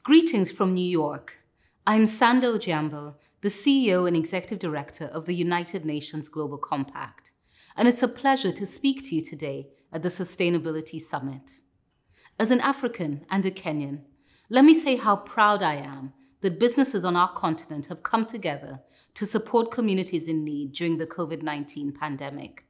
Greetings from New York. I'm Sando Jambo, the CEO and Executive Director of the United Nations Global Compact, and it's a pleasure to speak to you today at the Sustainability Summit. As an African and a Kenyan, let me say how proud I am that businesses on our continent have come together to support communities in need during the COVID-19 pandemic.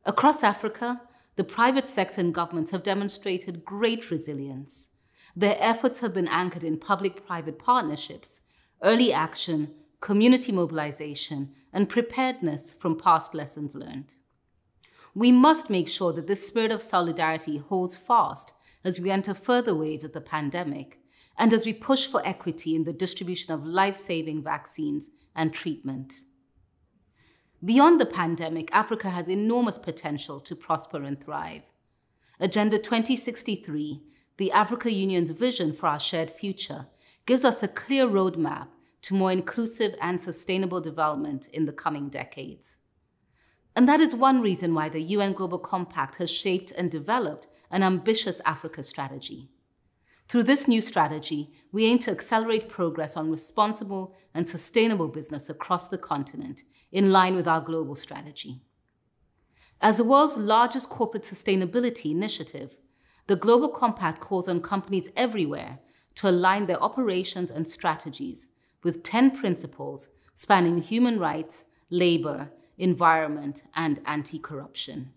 Across Africa, the private sector and governments have demonstrated great resilience. Their efforts have been anchored in public-private partnerships, early action, community mobilization, and preparedness from past lessons learned. We must make sure that this spirit of solidarity holds fast as we enter further waves of the pandemic and as we push for equity in the distribution of life-saving vaccines and treatment. Beyond the pandemic, Africa has enormous potential to prosper and thrive. Agenda 2063, the Africa Union's vision for our shared future, gives us a clear roadmap to more inclusive and sustainable development in the coming decades. And that is one reason why the UN Global Compact has shaped and developed an ambitious Africa strategy. Through this new strategy, we aim to accelerate progress on responsible and sustainable business across the continent in line with our global strategy. As the world's largest corporate sustainability initiative, the Global Compact calls on companies everywhere to align their operations and strategies with 10 principles spanning human rights, labor, environment, and anti-corruption.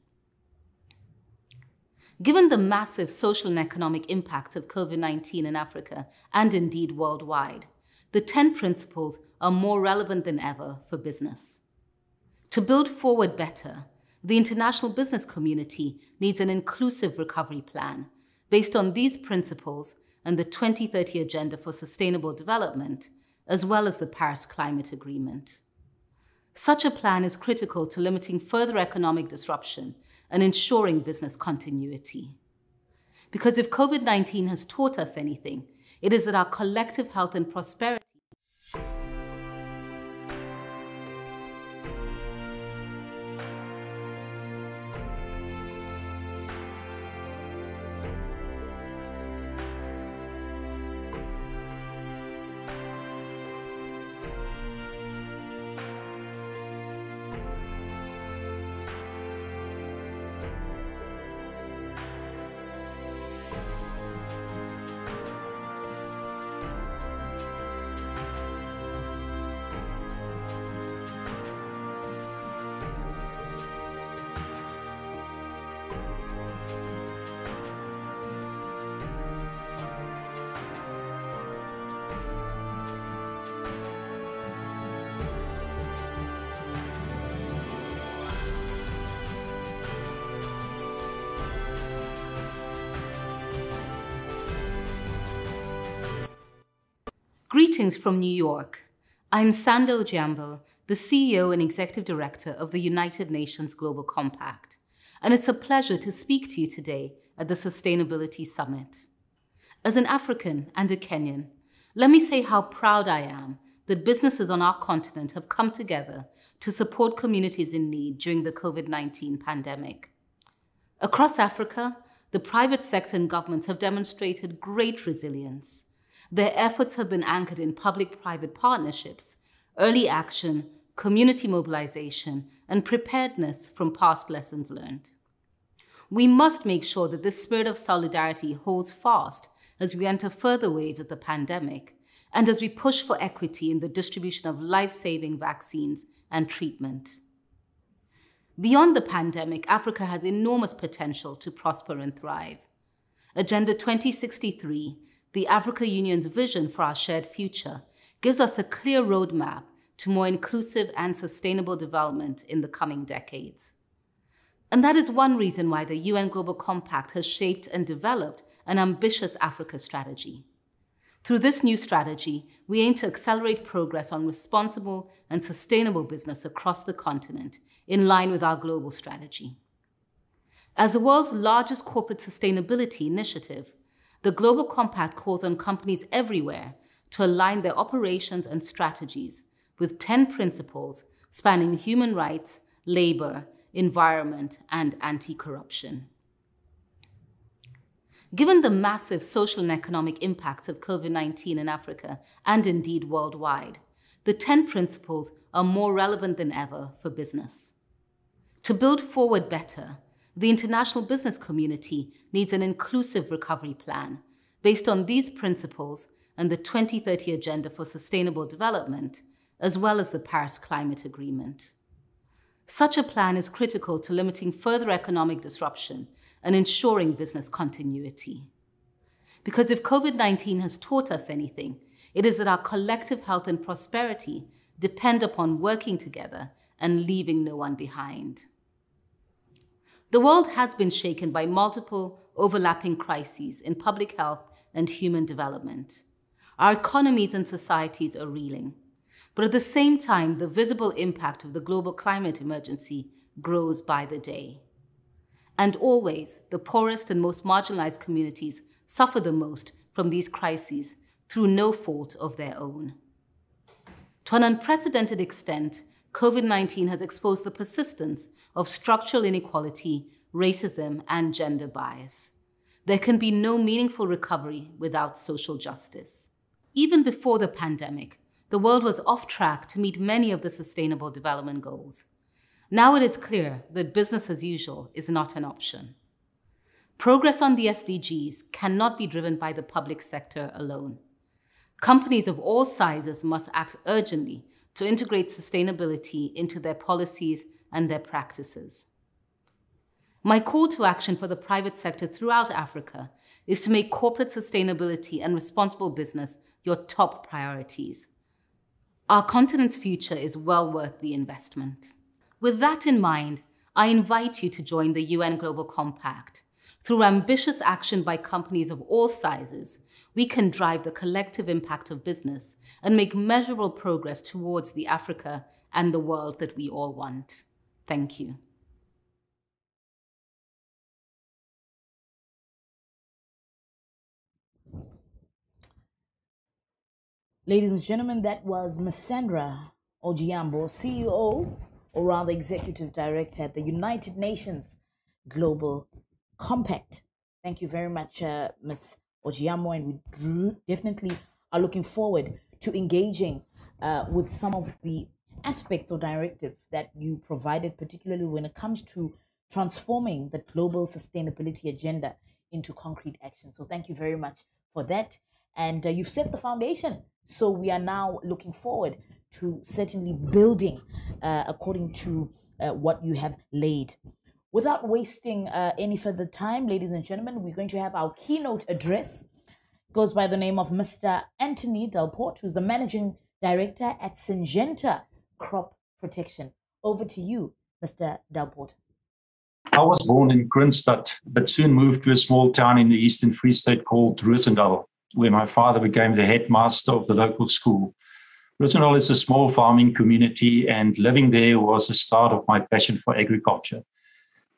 Given the massive social and economic impacts of COVID-19 in Africa, and indeed worldwide, the 10 principles are more relevant than ever for business. To build forward better, the international business community needs an inclusive recovery plan based on these principles and the 2030 Agenda for Sustainable Development, as well as the Paris Climate Agreement. Such a plan is critical to limiting further economic disruption and ensuring business continuity. Because if COVID-19 has taught us anything, it is that our collective health and prosperity Greetings from New York. I'm Sando Jambo, the CEO and Executive Director of the United Nations Global Compact, and it's a pleasure to speak to you today at the Sustainability Summit. As an African and a Kenyan, let me say how proud I am that businesses on our continent have come together to support communities in need during the COVID-19 pandemic. Across Africa, the private sector and governments have demonstrated great resilience. Their efforts have been anchored in public-private partnerships, early action, community mobilization, and preparedness from past lessons learned. We must make sure that this spirit of solidarity holds fast as we enter further waves of the pandemic and as we push for equity in the distribution of life-saving vaccines and treatment. Beyond the pandemic, Africa has enormous potential to prosper and thrive. Agenda 2063, the Africa Union's vision for our shared future, gives us a clear roadmap to more inclusive and sustainable development in the coming decades. And that is one reason why the UN Global Compact has shaped and developed an ambitious Africa strategy. Through this new strategy, we aim to accelerate progress on responsible and sustainable business across the continent in line with our global strategy. As the world's largest corporate sustainability initiative, the Global Compact calls on companies everywhere to align their operations and strategies with 10 principles spanning human rights, labor, environment, and anti-corruption. Given the massive social and economic impacts of COVID-19 in Africa and indeed worldwide, the 10 principles are more relevant than ever for business. To build forward better, the international business community needs an inclusive recovery plan based on these principles and the 2030 Agenda for Sustainable Development, as well as the Paris Climate Agreement. Such a plan is critical to limiting further economic disruption and ensuring business continuity. Because if COVID-19 has taught us anything, it is that our collective health and prosperity depend upon working together and leaving no one behind. The world has been shaken by multiple overlapping crises in public health and human development. Our economies and societies are reeling. But at the same time, the visible impact of the global climate emergency grows by the day. And always, the poorest and most marginalized communities suffer the most from these crises through no fault of their own. To an unprecedented extent, COVID-19 has exposed the persistence of structural inequality, racism, and gender bias. There can be no meaningful recovery without social justice. Even before the pandemic, the world was off track to meet many of the Sustainable Development Goals. Now it is clear that business as usual is not an option. Progress on the SDGs cannot be driven by the public sector alone. Companies of all sizes must act urgently to integrate sustainability into their policies and their practices. My call to action for the private sector throughout Africa is to make corporate sustainability and responsible business your top priorities. Our continent's future is well worth the investment. With that in mind, I invite you to join the UN Global Compact. Through ambitious action by companies of all sizes, we can drive the collective impact of business and make measurable progress towards the Africa and the world that we all want. Thank you. Ladies and gentlemen, that was Ms. Sandra Ojiambo, CEO, or rather Executive Director at the United Nations Global Compact. Thank you very much, Ms. Ojiambo, and we definitely are looking forward to engaging with some of the aspects or directives that you provided, particularly when it comes to transforming the global sustainability agenda into concrete action. So thank you very much for that. And you've set the foundation. So we are now looking forward to certainly building according to what you have laid. Without wasting any further time, ladies and gentlemen, we're going to have our keynote address. It goes by the name of Mr. Anthony Delport, who's the Managing Director at Syngenta Crop Protection. Over to you, Mr. Delport. I was born in Kroonstad, but soon moved to a small town in the Eastern Free State called Roosendaal, where my father became the headmaster of the local school. Roosendaal is a small farming community, and living there was the start of my passion for agriculture.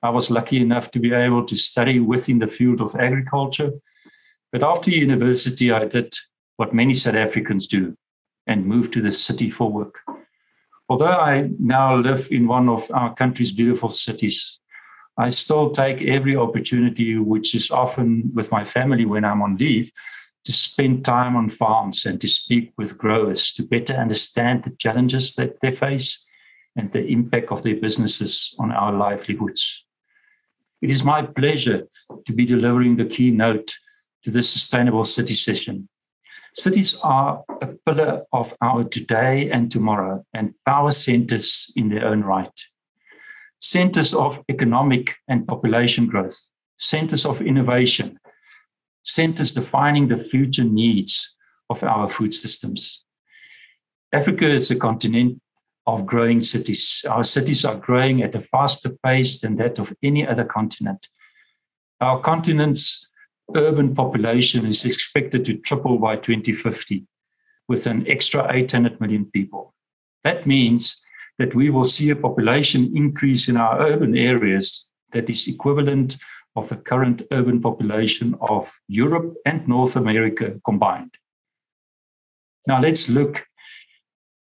I was lucky enough to be able to study within the field of agriculture, but after university, I did what many South Africans do and moved to the city for work. Although I now live in one of our country's beautiful cities, I still take every opportunity, which is often with my family when I'm on leave, to spend time on farms and to speak with growers to better understand the challenges that they face and the impact of their businesses on our livelihoods. It is my pleasure to be delivering the keynote to this Sustainable City session. Cities are a pillar of our today and tomorrow and power centers in their own right. Centers of economic and population growth, centers of innovation, centers defining the future needs of our food systems. Africa is a continent of growing cities. Our cities are growing at a faster pace than that of any other continent. Our continent's urban population is expected to triple by 2050, with an extra 800 million people. That means that we will see a population increase in our urban areas that is equivalent of the current urban population of Europe and North America combined. Now let's look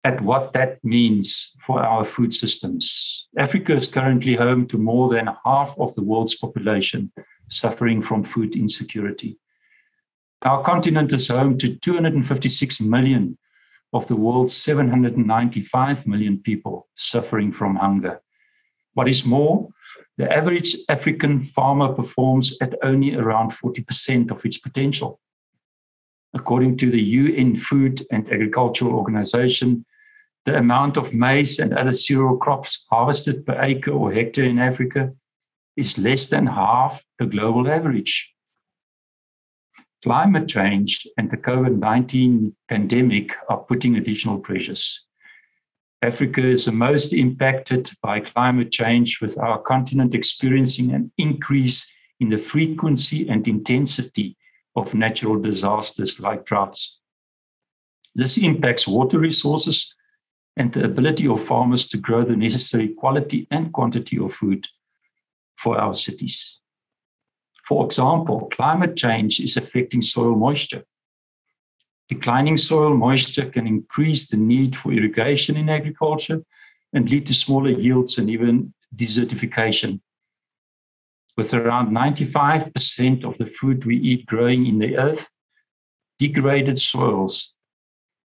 at what that means for our food systems. Africa is currently home to more than half of the world's population, suffering from food insecurity. Our continent is home to 256 million of the world's 795 million people suffering from hunger. What is more, the average African farmer performs at only around 40% of its potential. According to the UN Food and Agricultural Organization, the amount of maize and other cereal crops harvested per acre or hectare in Africa is less than half the global average. Climate change and the COVID-19 pandemic are putting additional pressures. Africa is the most impacted by climate change, with our continent experiencing an increase in the frequency and intensity of natural disasters like droughts. This impacts water resources and the ability of farmers to grow the necessary quality and quantity of food for our cities. For example, climate change is affecting soil moisture. Declining soil moisture can increase the need for irrigation in agriculture and lead to smaller yields and even desertification. With around 95% of the food we eat growing in the earth, degraded soils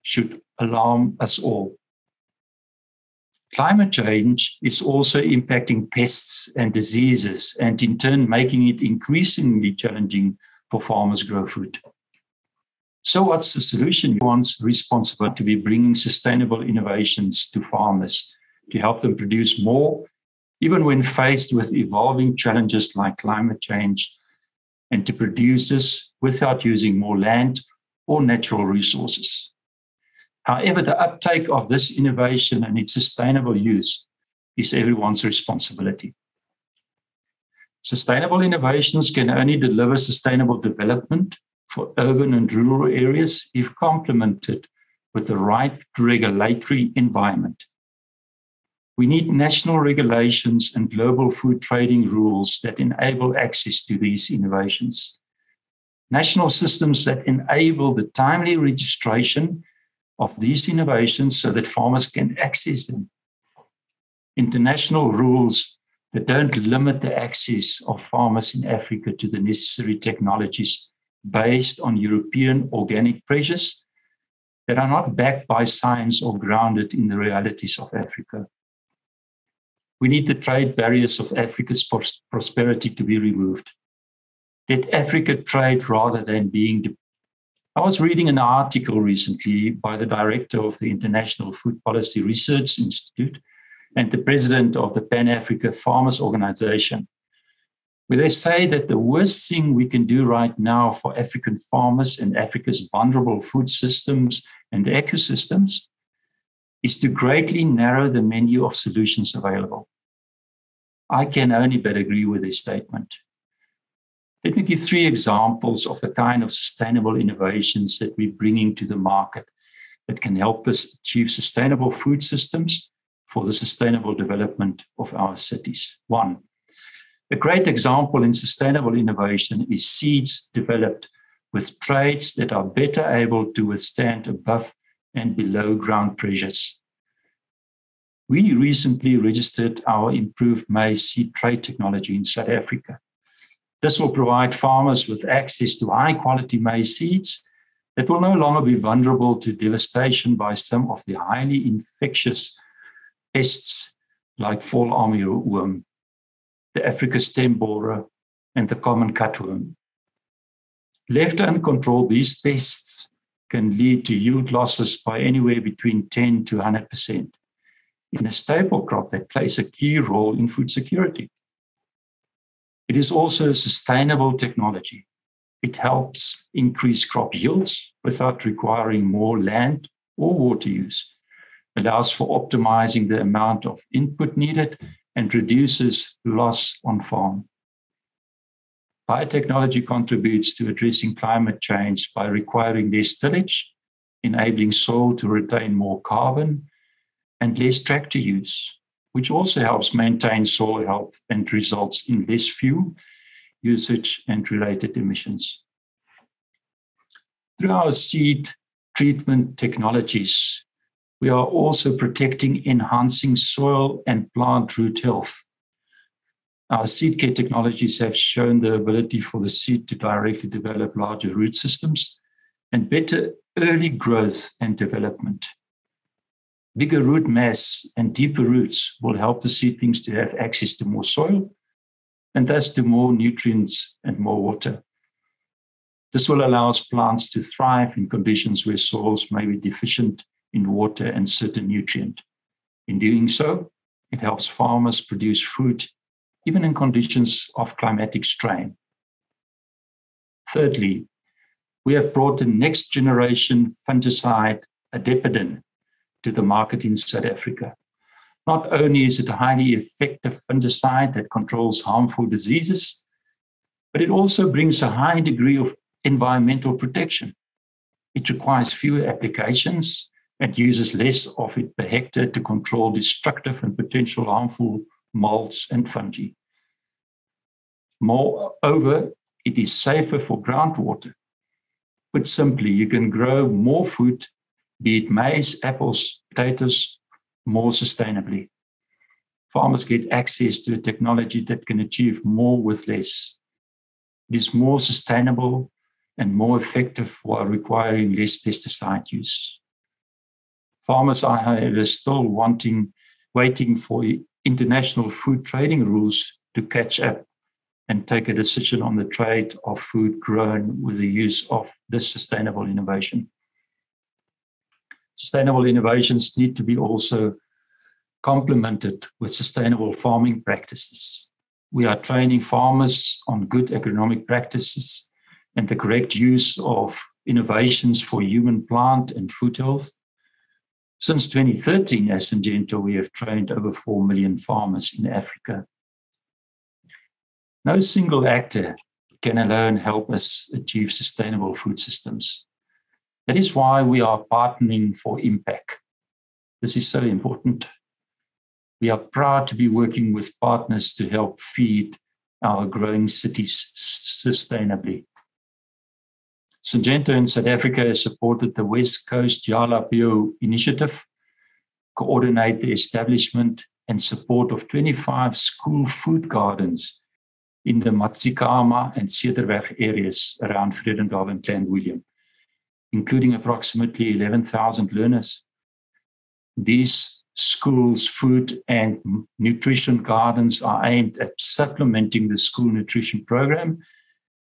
should alarm us all. Climate change is also impacting pests and diseases, and in turn making it increasingly challenging for farmers to grow food. So what's the solution? Everyone's responsible to be bringing sustainable innovations to farmers to help them produce more, even when faced with evolving challenges like climate change, and to produce this without using more land or natural resources. However, the uptake of this innovation and its sustainable use is everyone's responsibility. Sustainable innovations can only deliver sustainable development for urban and rural areas if complemented with the right regulatory environment. We need national regulations and global food trading rules that enable access to these innovations. National systems that enable the timely registration of these innovations so that farmers can access them. International rules that don't limit the access of farmers in Africa to the necessary technologies based on European organic pressures that are not backed by science or grounded in the realities of Africa. We need the trade barriers of Africa's prosperity to be removed. Let Africa trade rather than being. I was reading an article recently by the director of the International Food Policy Research Institute and the president of the Pan-Africa Farmers Organization, where they say that the worst thing we can do right now for African farmers and Africa's vulnerable food systems and ecosystems is to greatly narrow the menu of solutions available. I can only but agree with this statement. Let me give 3 examples of the kind of sustainable innovations that we're bringing to the market that can help us achieve sustainable food systems for the sustainable development of our cities. 1, a great example in sustainable innovation is seeds developed with traits that are better able to withstand above and below ground pressures. We recently registered our improved maize seed trait technology in South Africa. This will provide farmers with access to high-quality maize seeds that will no longer be vulnerable to devastation by some of the highly infectious pests like fall armyworm, the African stem borer, and the common cutworm. Left uncontrolled, these pests can lead to yield losses by anywhere between 10 to 100% in a staple crop that plays a key role in food security. It is also a sustainable technology. It helps increase crop yields without requiring more land or water use, allows for optimizing the amount of input needed, and reduces loss on farm. Biotechnology contributes to addressing climate change by requiring less tillage, enabling soil to retain more carbon, and less tractor use, which also helps maintain soil health and results in less fuel usage and related emissions. Through our seed treatment technologies, we are also protecting, enhancing soil and plant root health. Our seed care technologies have shown the ability for the seed to directly develop larger root systems and better early growth and development. Bigger root mass and deeper roots will help the seedlings to have access to more soil and thus to more nutrients and more water. This will allow plants to thrive in conditions where soils may be deficient in water and certain nutrient. In doing so, it helps farmers produce food even in conditions of climatic strain. Thirdly, we have brought the next generation fungicide, adaptogene, to the market in South Africa. Not only is it a highly effective fungicide that controls harmful diseases, but it also brings a high degree of environmental protection. It requires fewer applications and uses less of it per hectare to control destructive and potential harmful molds and fungi. Moreover, it is safer for groundwater. Put simply, you can grow more food, be it maize, apples, potatoes, more sustainably. Farmers get access to a technology that can achieve more with less. It is more sustainable and more effective while requiring less pesticide use. Farmers are, however, still waiting for international food trading rules to catch up and take a decision on the trade of food grown with the use of this sustainable innovation. Sustainable innovations need to be also complemented with sustainable farming practices. We are training farmers on good agronomic practices and the correct use of innovations for human, plant, and food health. Since 2013, as Syngenta, we have trained over 4 million farmers in Africa. No single actor can alone help us achieve sustainable food systems. That is why we are partnering for impact. This is so important. We are proud to be working with partners to help feed our growing cities sustainably. Syngenta in South Africa has supported the West Coast Yala Bio initiative, coordinate the establishment and support of 25 school food gardens in the Matsikama and Cederberg areas around Vredendal and Clan William, including approximately 11,000 learners. These schools' food and nutrition gardens are aimed at supplementing the school nutrition program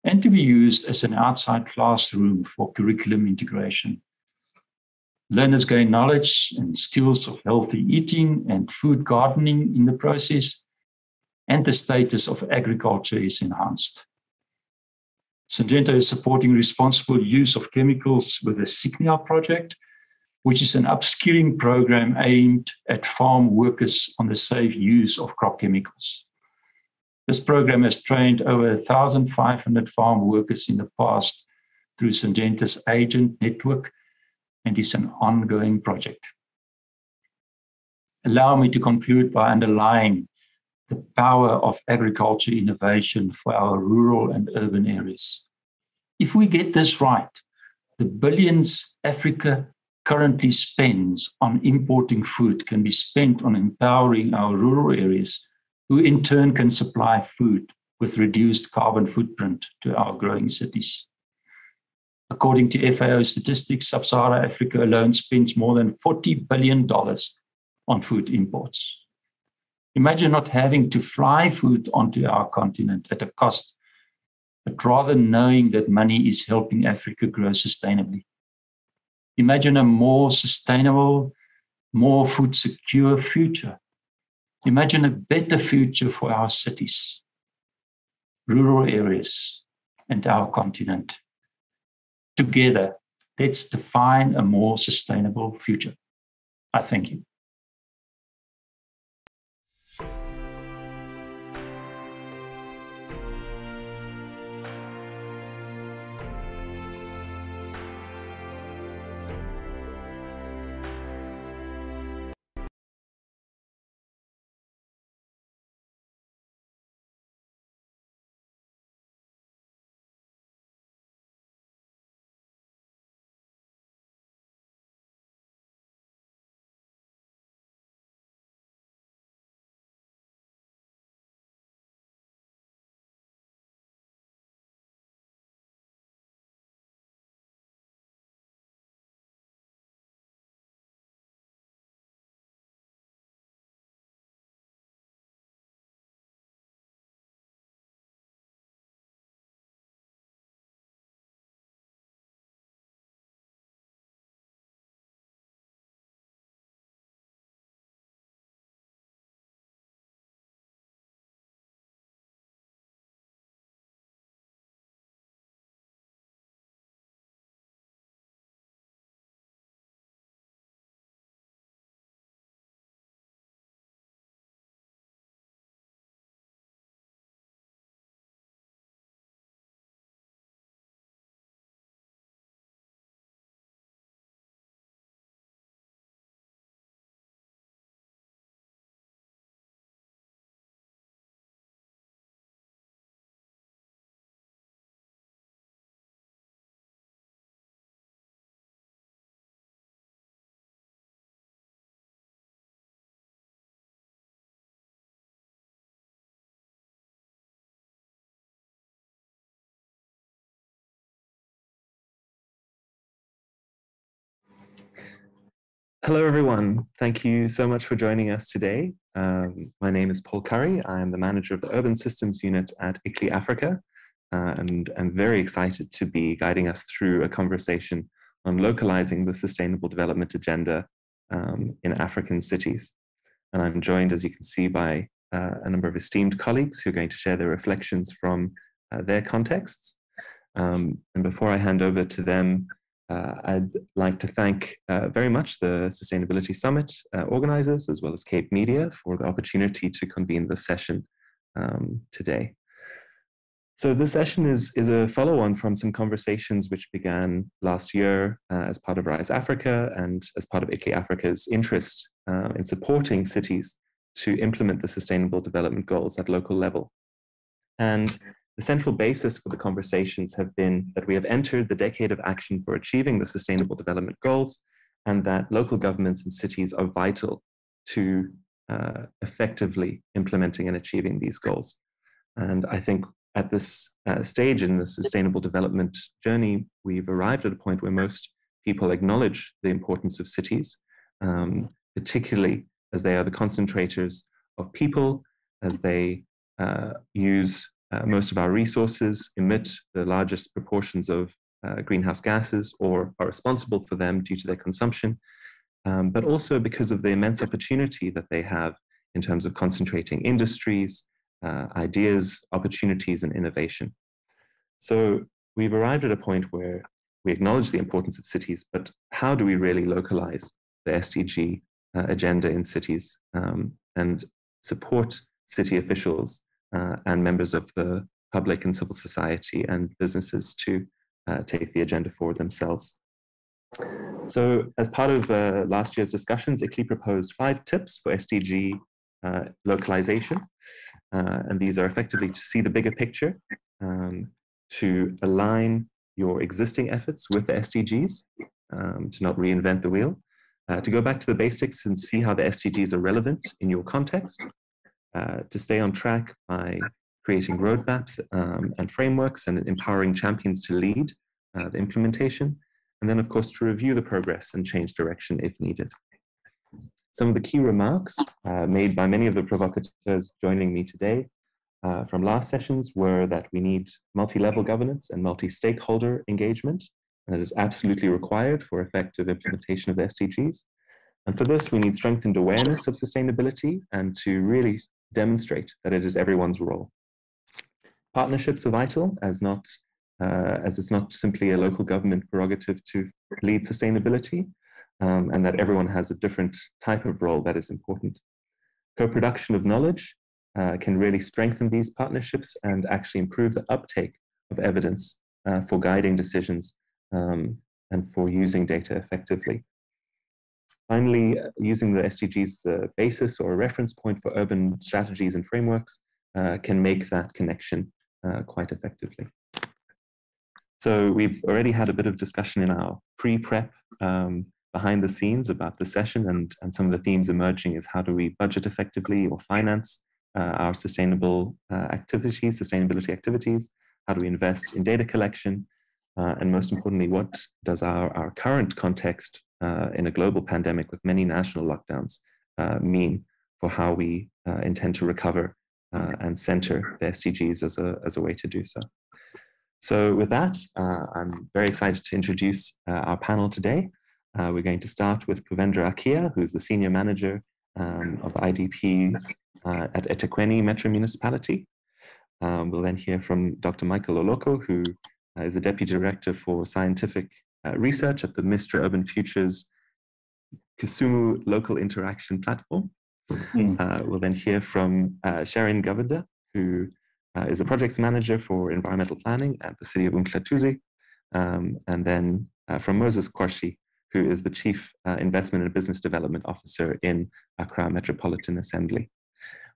and to be used as an outside classroom for curriculum integration. Learners gain knowledge and skills of healthy eating and food gardening in the process, and the status of agriculture is enhanced. Syngenta is supporting responsible use of chemicals with the Signia project, which is an upskilling program aimed at farm workers on the safe use of crop chemicals. This program has trained over 1,500 farm workers in the past through Syngenta's agent network and is an ongoing project. Allow me to conclude by underlining the power of agriculture innovation for our rural and urban areas. If we get this right, the billions Africa currently spends on importing food can be spent on empowering our rural areas, who in turn can supply food with reduced carbon footprint to our growing cities. According to FAO statistics, Sub-Saharan Africa alone spends more than $40 billion on food imports. Imagine not having to fly food onto our continent at a cost, but rather knowing that money is helping Africa grow sustainably. Imagine a more sustainable, more food secure future. Imagine a better future for our cities, rural areas, and our continent. Together, let's define a more sustainable future. I thank you. Hello, everyone. Thank you so much for joining us today. My name is Paul Curry. I am the manager of the Urban Systems Unit at ICLEI Africa, and I'm very excited to be guiding us through a conversation on localizing the Sustainable Development Agenda in African cities. And I'm joined, as you can see, by a number of esteemed colleagues who are going to share their reflections from their contexts. And before I hand over to them, I'd like to thank very much the Sustainability Summit organizers, as well as Cape Media, for the opportunity to convene this session today. So this session is a follow-on from some conversations which began last year as part of RISE Africa and as part of ICLEI Africa's interest in supporting cities to implement the Sustainable Development Goals at local level. And the central basis for the conversations have been that we have entered the decade of action for achieving the Sustainable Development Goals, and that local governments and cities are vital to effectively implementing and achieving these goals. And I think at this stage in the sustainable development journey, we've arrived at a point where most people acknowledge the importance of cities, particularly as they are the concentrators of people, as they use most of our resources, emit the largest proportions of greenhouse gases, or are responsible for them due to their consumption, but also because of the immense opportunity that they have in terms of concentrating industries, ideas, opportunities, and innovation. So we've arrived at a point where we acknowledge the importance of cities, but how do we really localize the SDG agenda in cities and support city officials and members of the public and civil society and businesses to take the agenda forward themselves. So as part of last year's discussions, ICLEI proposed 5 tips for SDG localization. And these are effectively to see the bigger picture, to align your existing efforts with the SDGs, to not reinvent the wheel, to go back to the basics and see how the SDGs are relevant in your context, to stay on track by creating roadmaps and frameworks and empowering champions to lead the implementation, and then of course to review the progress and change direction if needed. Some of the key remarks made by many of the provocateurs joining me today from last sessions were that we need multi-level governance and multi-stakeholder engagement, and that is absolutely required for effective implementation of the SDGs. And for this, we need strengthened awareness of sustainability and to really demonstrate that it is everyone's role. Partnerships are vital, as it's not simply a local government prerogative to lead sustainability, and that everyone has a different type of role that is important. Co-production of knowledge can really strengthen these partnerships and actually improve the uptake of evidence for guiding decisions and for using data effectively. Finally, using the SDGs as a basis or a reference point for urban strategies and frameworks can make that connection quite effectively. So we've already had a bit of discussion in our pre-prep behind the scenes about the session, and some of the themes emerging is how do we budget effectively or finance our sustainability activities, how do we invest in data collection, and most importantly, what does our current context in a global pandemic with many national lockdowns mean for how we intend to recover and center the SDGs as a way to do so. So with that, I'm very excited to introduce our panel today. We're going to start with Puvendra Akia, who's the Senior Manager of IDPs at eThekwini Metro Municipality. We'll then hear from Dr. Michael Oloko, who is the Deputy Director for Scientific Research at the Mistra Urban Futures Kisumu Local Interaction Platform. We'll then hear from Sharon Govender, who is the Projects Manager for Environmental Planning at the City of Umhlatuzi. And then from Moses Kwarshi, who is the Chief Investment and Business Development Officer in Accra Metropolitan Assembly.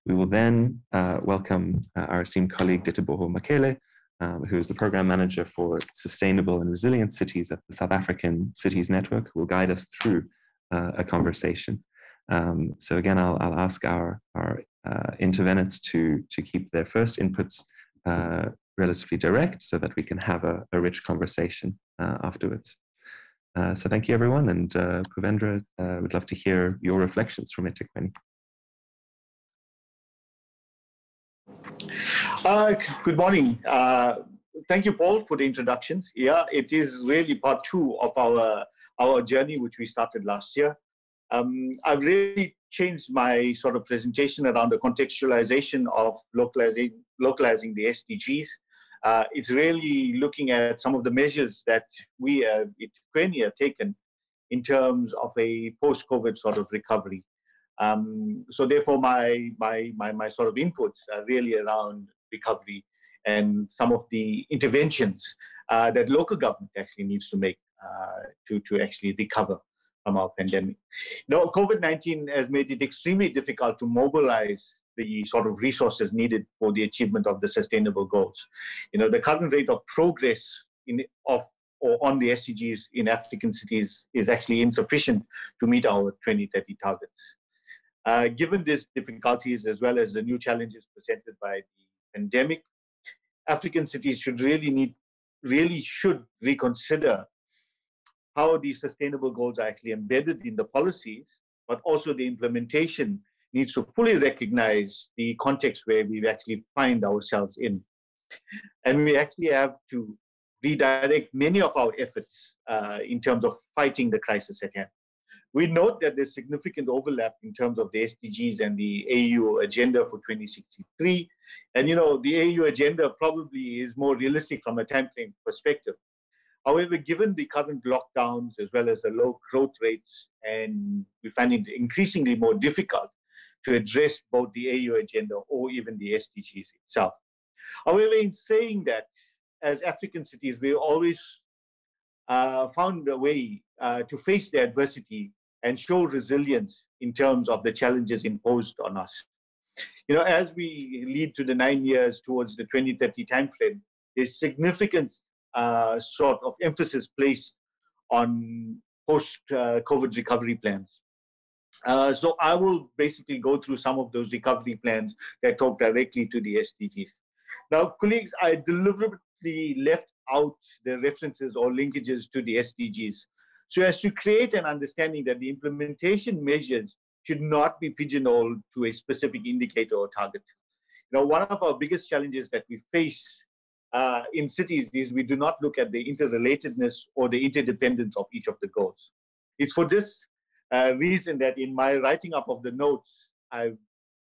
We will then welcome our esteemed colleague Diteboho Makele, who is the Program Manager for Sustainable and Resilient Cities at the South African Cities Network, who will guide us through a conversation. So again, I'll ask our intervenants to keep their first inputs relatively direct so that we can have a rich conversation afterwards. So thank you, everyone. And Bhuvendra, we'd love to hear your reflections from eThekwini. Good morning. Thank you, Paul, for the introductions. Yeah, it is really part 2 of our journey, which we started last year. I've really changed my sort of presentation around the contextualization of localizing the SDGs. It's really looking at some of the measures that we at eThekwini have taken in terms of a post-COVID sort of recovery. So therefore, my sort of inputs are really around recovery and some of the interventions that local government actually needs to make to actually recover from our pandemic. Now, COVID-19 has made it extremely difficult to mobilize the sort of resources needed for the achievement of the sustainable goals. The current rate of progress on the SDGs in African cities is actually insufficient to meet our 2030 targets. Given these difficulties, as well as the new challenges presented by the pandemic, African cities should should reconsider how these sustainable goals are actually embedded in the policies, but also the implementation needs to fully recognize the context where we actually find ourselves in. And we actually have to redirect many of our efforts in terms of fighting the crisis at hand. We note that there's significant overlap in terms of the SDGs and the AU agenda for 2063. And, the AU agenda probably is more realistic from a timeframe perspective. However, given the current lockdowns, as well as the low growth rates, and we find it increasingly more difficult to address both the AU agenda or even the SDGs itself. However, in saying that, as African cities, we always found a way to face the adversity and show resilience in terms of the challenges imposed on us. As we lead to the 9 years towards the 2030 timeframe, there's significant sort of emphasis placed on post-COVID recovery plans. So I will basically go through some of those recovery plans that talk directly to the SDGs. Now, colleagues, I deliberately left out the references or linkages to the SDGs so as to create an understanding that the implementation measures should not be pigeonholed to a specific indicator or target. One of our biggest challenges that we face in cities is we do not look at the interrelatedness or the interdependence of each of the goals. It's for this reason that in my writing up of the notes, I've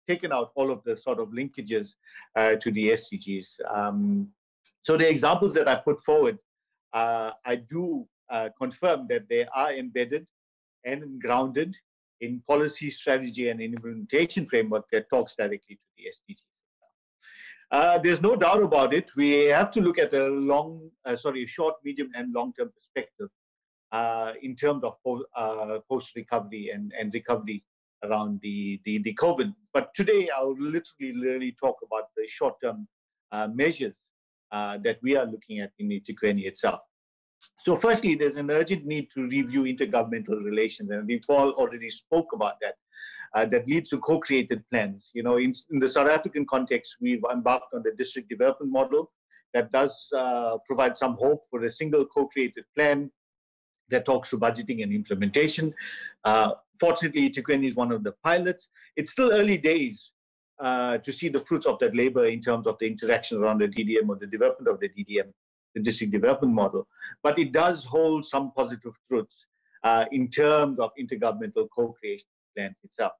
taken out all of the sort of linkages to the SDGs. So the examples that I put forward, I do confirm that they are embedded and grounded in policy, strategy, and implementation framework that talks directly to the SDGs. There's no doubt about it. We have to look at a short, medium, and long-term perspective in terms of post-recovery and recovery around the COVID. But today, I'll literally talk about the short-term measures that we are looking at in eThekwini itself. So firstly, there's an urgent need to review intergovernmental relations, and we've all already spoke about that. That leads to co-created plans. In the South African context, we've embarked on the district development model that does provide some hope for a single co-created plan that talks to budgeting and implementation. Fortunately, eThekwini is one of the pilots. It's still early days to see the fruits of that labor in terms of the interaction around the DDM or the development of the DDM, the district development model. But it does hold some positive truths in terms of intergovernmental co-creation plans itself.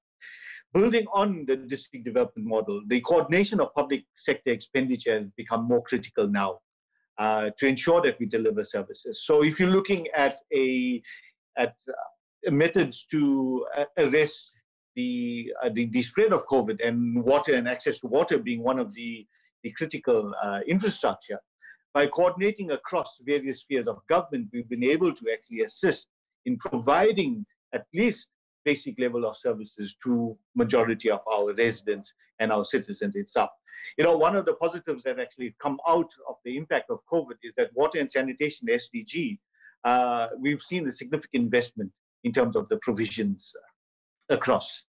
Building on the district development model, the coordination of public sector expenditure has become more critical now to ensure that we deliver services. So if you're looking at methods to arrest the spread of COVID, and water and access to water being one of the critical infrastructure, by coordinating across various spheres of government, we've been able to actually assist in providing at least basic level of services to majority of our residents and our citizens itself. One of the positives that actually come out of the impact of COVID is that water and sanitation SDG, we've seen a significant investment in terms of the provisions across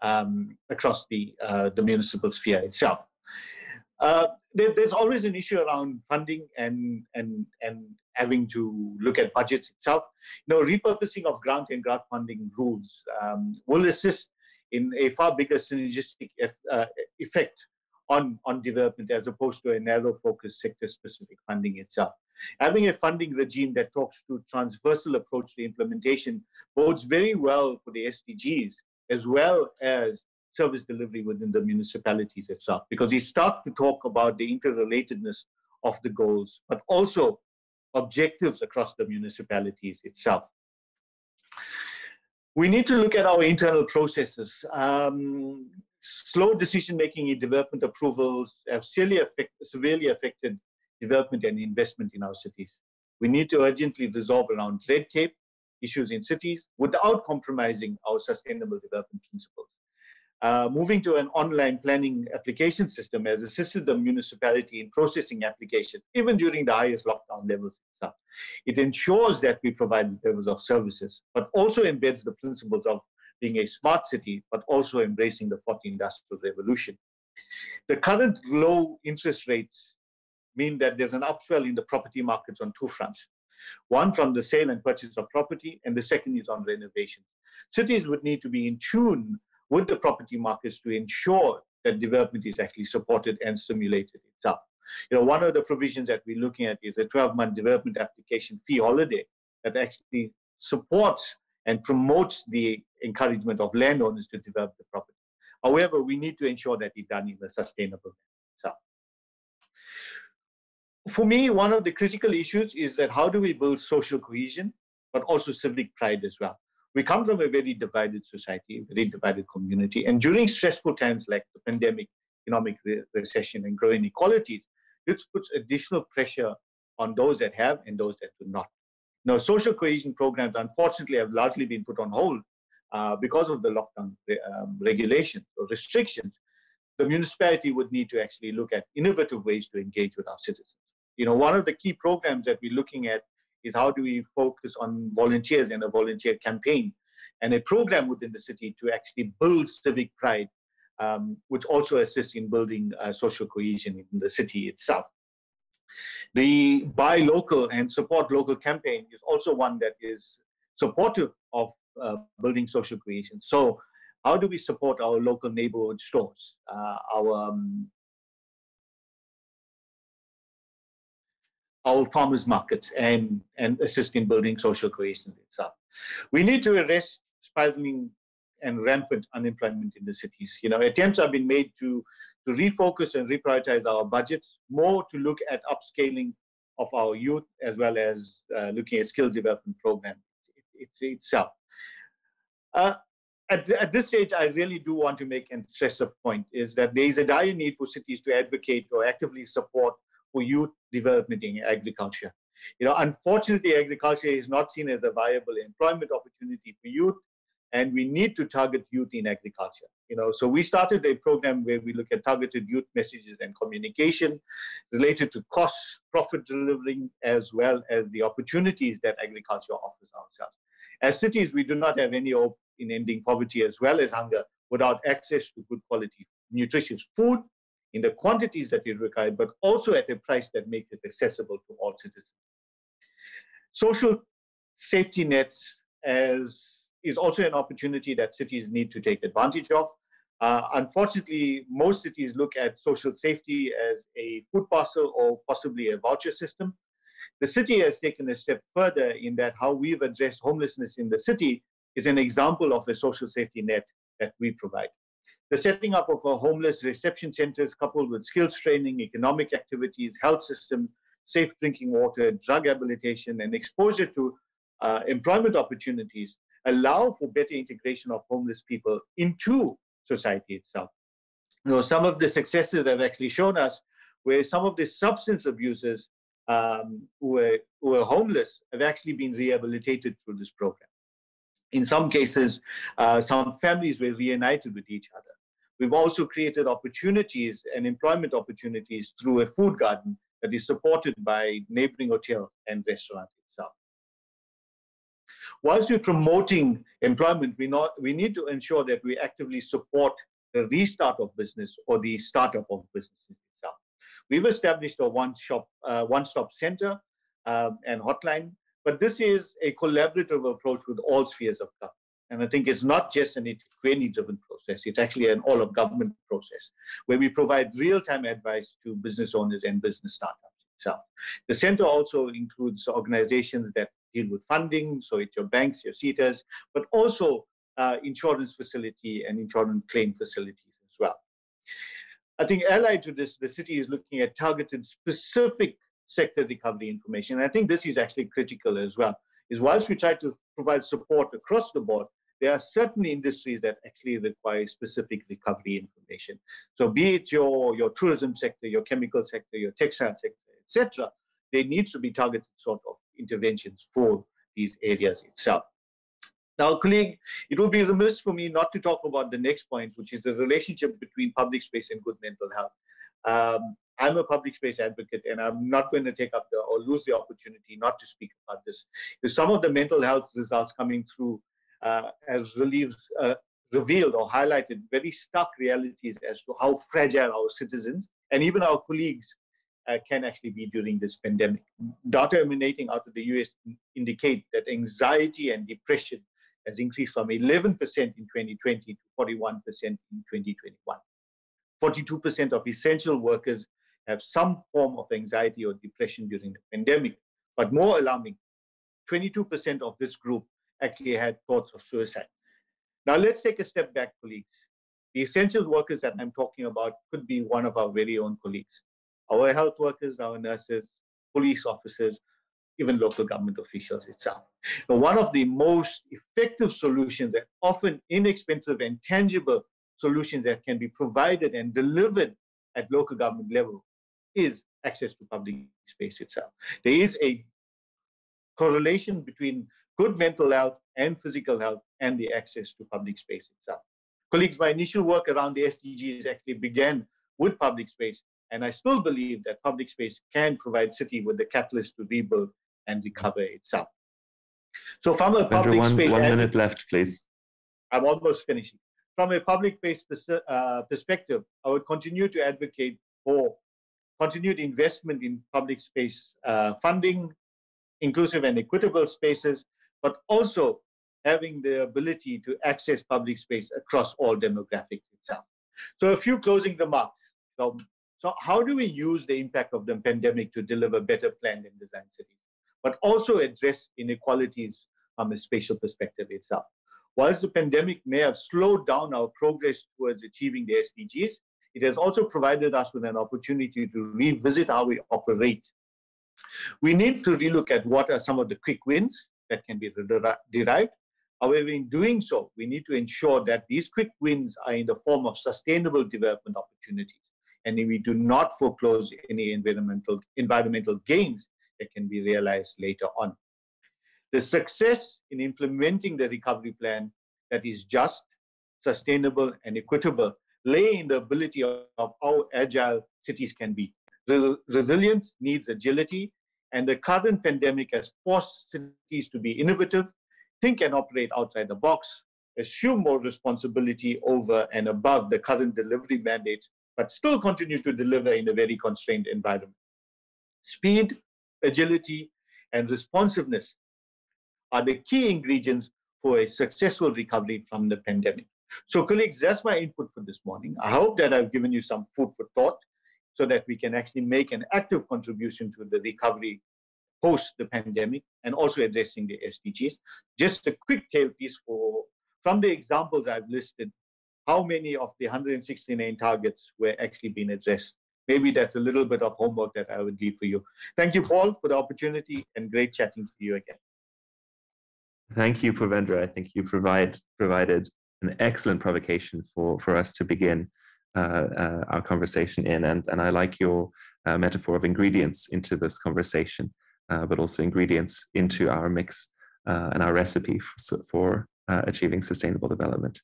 the municipal sphere itself. There's always an issue around funding and having to look at budgets itself. Repurposing of grant and grant funding rules will assist in a far bigger synergistic effect on development as opposed to a narrow focused sector specific funding itself. Having a funding regime that talks to transversal approach to implementation bodes very well for the SDGs as well as service delivery within the municipalities itself, because we start to talk about the interrelatedness of the goals, but also objectives across the municipalities itself. We need to look at our internal processes. Slow decision-making in development approvals have severely affected development and investment in our cities. We need to urgently resolve around red tape issues in cities without compromising our sustainable development principles. Moving to an online planning application system has assisted the municipality in processing applications, even during the highest lockdown levels itself. It ensures that we provide levels of services, but also embeds the principles of being a smart city, but also embracing the fourth industrial revolution. The current low interest rates mean that there's an upswell in the property markets on two fronts. One from the sale and purchase of property, and the second is on renovation. Cities would need to be in tune with the property markets to ensure that development is actually supported and stimulated itself. One of the provisions that we're looking at is a 12-month development application fee holiday that actually supports and promotes the encouragement of landowners to develop the property. However, we need to ensure that it's done in a sustainable manner itself. For me, one of the critical issues is that how do we build social cohesion, but also civic pride as well? We come from a very divided society, a very divided community. And during stressful times like the pandemic, economic recession, and growing inequalities, this puts additional pressure on those that have and those that do not. Now, social cohesion programs, unfortunately, have largely been put on hold because of the lockdown regulations or restrictions. The municipality would need to actually look at innovative ways to engage with our citizens. One of the key programs that we're looking at is how do we focus on volunteers and a volunteer campaign and a program within the city to actually build civic pride, which also assists in building social cohesion in the city itself. The buy local and support local campaign is also one that is supportive of building social cohesion. So how do we support our local neighborhood stores, our farmers markets, and assist in building social cohesion itself? We need to arrest spiraling and rampant unemployment in the cities. Attempts have been made to refocus and reprioritize our budgets, more to look at upscaling of our youth, as well as looking at skills development program itself. At this stage, I really do want to make and stress a point, is that there is a dire need for cities to advocate or actively support for youth development in agriculture. Unfortunately, agriculture is not seen as a viable employment opportunity for youth, and we need to target youth in agriculture. So we started a program where we look at targeted youth messages and communication related to costs, profit delivering, as well as the opportunities that agriculture offers ourselves. As cities, we do not have any hope in ending poverty as well as hunger without access to good quality, nutritious food in the quantities that is required, but also at a price that makes it accessible to all citizens. Social safety nets is also an opportunity that cities need to take advantage of. Unfortunately, most cities look at social safety as a food parcel or possibly a voucher system. The city has taken a step further in that how we've addressed homelessness in the city is an example of a social safety net that we provide. The setting up of a homeless reception centers coupled with skills training, economic activities, health system, safe drinking water, drug rehabilitation, and exposure to employment opportunities allow for better integration of homeless people into society itself. Some of the successes have actually shown us where some of the substance abusers who were homeless have actually been rehabilitated through this program. In some cases, some families were reunited with each other. We've also created opportunities and employment opportunities through a food garden that is supported by neighboring hotels and restaurants itself. Whilst we're promoting employment, we need to ensure that we actively support the restart of business or the startup of businesses itself. We've established a one-stop center and hotline, but this is a collaborative approach with all spheres of government. And I think it's not just an equity-driven process, it's actually an all-of-government process, where we provide real-time advice to business owners and business startups itself. The center also includes organizations that deal with funding, so it's your banks, your CETAs, but also insurance facility and insurance claim facilities as well. I think allied to this, the city is looking at targeted specific sector recovery information. And I think this is actually critical as well, is whilst we try to provide support across the board, there are certain industries that actually require specific recovery information. So be it your tourism sector, your chemical sector, your textile sector, etc., there needs to be targeted sort of interventions for these areas itself. Now, colleague, it would be remiss for me not to talk about the next point, which is the relationship between public space and good mental health. I'm a public space advocate, and I'm not going to take up or lose the opportunity not to speak about this. Because some of the mental health results coming through has revealed or highlighted very stark realities as to how fragile our citizens and even our colleagues can actually be during this pandemic. Data emanating out of the US indicate that anxiety and depression has increased from 11% in 2020 to 41% in 2021. 42% of essential workers have some form of anxiety or depression during the pandemic. But more alarming, 22% of this group actually had thoughts of suicide. Now let's take a step back, colleagues. The essential workers that I'm talking about could be one of our very own colleagues. Our health workers, our nurses, police officers, even local government officials itself. But one of the most effective solutions that often inexpensive and tangible solutions that can be provided and delivered at local government level is access to public space itself. There is a correlation between good mental health and physical health and the access to public space itself. Colleagues, my initial work around the SDGs actually began with public space, and I still believe that public space can provide city with the catalyst to rebuild and recover itself. So from a public space... One minute left, please. I'm almost finishing. From a public-based perspective, I would continue to advocate for continued investment in public space funding, inclusive and equitable spaces, but also having the ability to access public space across all demographics itself. So a few closing remarks. So how do we use the impact of the pandemic to deliver better planned and designed cities, but also address inequalities from a spatial perspective itself? Whilst the pandemic may have slowed down our progress towards achieving the SDGs, it has also provided us with an opportunity to revisit how we operate. We need to relook at what are some of the quick wins that can be derived. However, in doing so, we need to ensure that these quick wins are in the form of sustainable development opportunities, and we do not foreclose any environmental gains that can be realized later on. The success in implementing the recovery plan that is just, sustainable, and equitable lay in the ability of how agile cities can be. Resilience needs agility, and the current pandemic has forced cities to be innovative, think and operate outside the box, assume more responsibility over and above the current delivery mandates, but still continue to deliver in a very constrained environment. Speed, agility, and responsiveness are the key ingredients for a successful recovery from the pandemic. So colleagues, that's my input for this morning. I hope that I've given you some food for thought so that we can actually make an active contribution to the recovery post the pandemic and also addressing the SDGs. Just a quick tail piece from the examples I've listed, how many of the 169 targets were actually being addressed. Maybe that's a little bit of homework that I would leave for you. Thank you, Paul, for the opportunity, and great chatting to you again. Thank you, Purvendra. I think you provided an excellent provocation for us to begin our conversation in. And I like your metaphor of ingredients into this conversation, but also ingredients into our mix and our recipe for achieving sustainable development.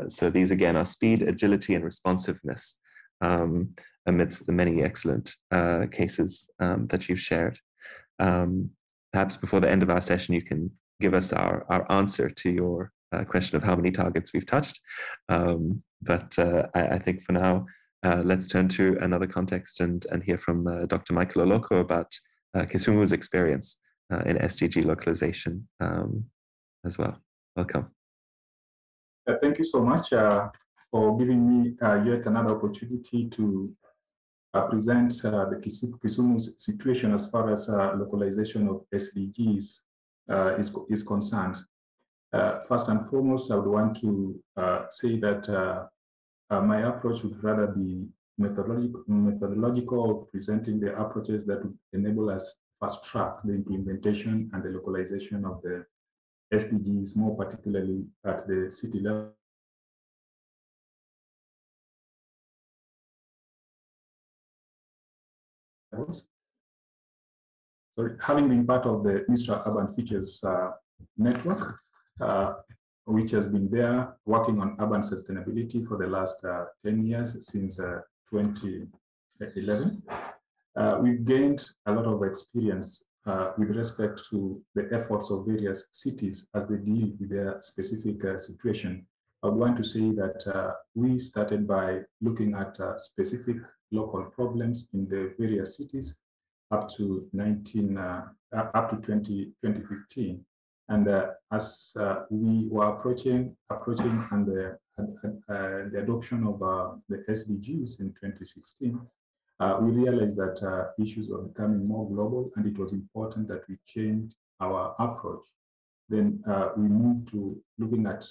So these again are speed, agility, and responsiveness amidst the many excellent cases that you've shared. Perhaps before the end of our session, you can give us our answer to your question of how many targets we've touched. But I think for now, let's turn to another context and hear from Dr. Michael Oloko about Kisumu's experience in SDG localization as well. Welcome. Thank you so much for giving me yet another opportunity to present the Kisumu's situation as far as localization of SDGs is concerned. First and foremost, I would want to say that my approach would rather be methodological, presenting the approaches that would enable us fast track the implementation and the localization of the SDGs, more particularly at the city level. So having been part of the Ministry of Urban Features network, which has been there working on urban sustainability for the last 10 years, since 2011, we've gained a lot of experience with respect to the efforts of various cities as they deal with their specific situation. I would want to say that we started by looking at specific local problems in the various cities up to 2015. And as we were approaching and the adoption of the SDGs in 2016, we realized that issues were becoming more global, and it was important that we change our approach. Then we moved to looking at